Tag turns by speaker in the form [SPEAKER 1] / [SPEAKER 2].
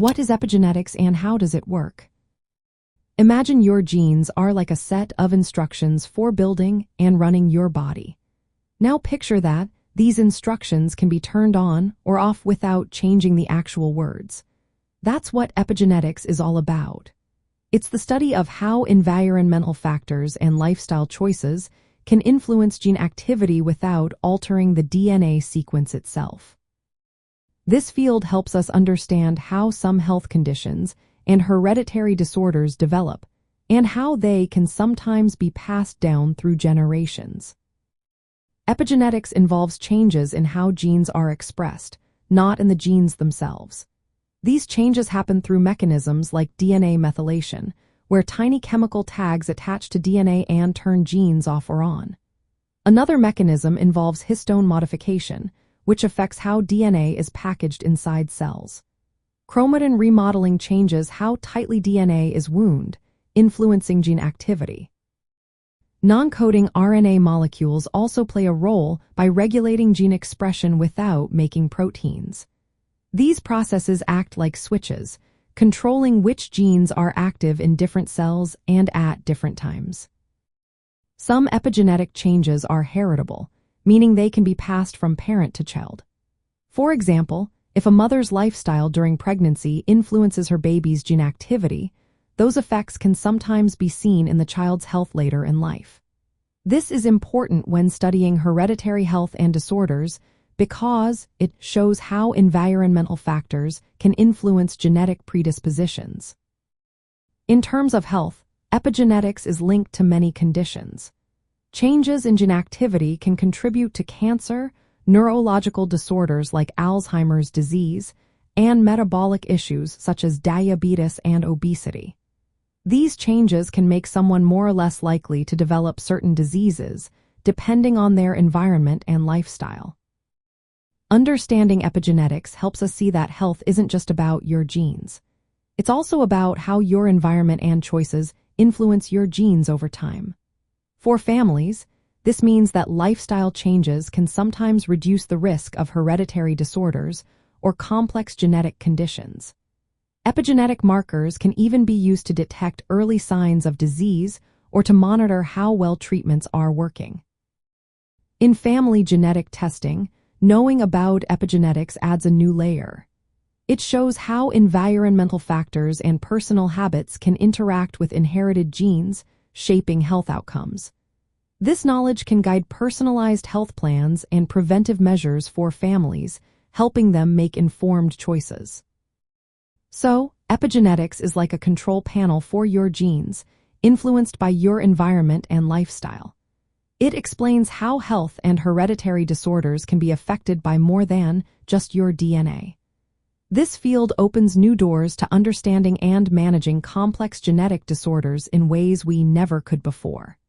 [SPEAKER 1] What is epigenetics and how does it work? Imagine your genes are like a set of instructions for building and running your body. Now picture that these instructions can be turned on or off without changing the actual words. That's what epigenetics is all about. It's the study of how environmental factors and lifestyle choices can influence gene activity without altering the DNA sequence itself. This field helps us understand how some health conditions and hereditary disorders develop, and how they can sometimes be passed down through generations. Epigenetics involves changes in how genes are expressed, not in the genes themselves. These changes happen through mechanisms like DNA methylation, where tiny chemical tags attach to DNA and turn genes off or on. Another mechanism involves histone modification, which affects how DNA is packaged inside cells. Chromatin remodeling changes how tightly DNA is wound, influencing gene activity. Noncoding RNA molecules also play a role by regulating gene expression without making proteins. These processes act like switches, controlling which genes are active in different cells and at different times. Some epigenetic changes are heritable, meaning they can be passed from parent to child. For example, if a mother's lifestyle during pregnancy influences her baby's gene activity, those effects can sometimes be seen in the child's health later in life. This is important when studying hereditary health and disorders because it shows how environmental factors can influence genetic predispositions. In terms of health, epigenetics is linked to many conditions. Changes in gene activity can contribute to cancer, neurological disorders like Alzheimer's disease, and metabolic issues such as diabetes and obesity. These changes can make someone more or less likely to develop certain diseases, depending on their environment and lifestyle. Understanding epigenetics helps us see that health isn't just about your genes. It's also about how your environment and choices influence your genes over time. For families, this means that lifestyle changes can sometimes reduce the risk of hereditary disorders or complex genetic conditions. Epigenetic markers can even be used to detect early signs of disease or to monitor how well treatments are working. In family genetic testing, knowing about epigenetics adds a new layer. It shows how environmental factors and personal habits can interact with inherited genes, shaping health outcomes. This knowledge can guide personalized health plans and preventive measures for families, helping them make informed choices. So, epigenetics is like a control panel for your genes, influenced by your environment and lifestyle. It explains how health and hereditary disorders can be affected by more than just your DNA. This field opens new doors to understanding and managing complex genetic disorders in ways we never could before.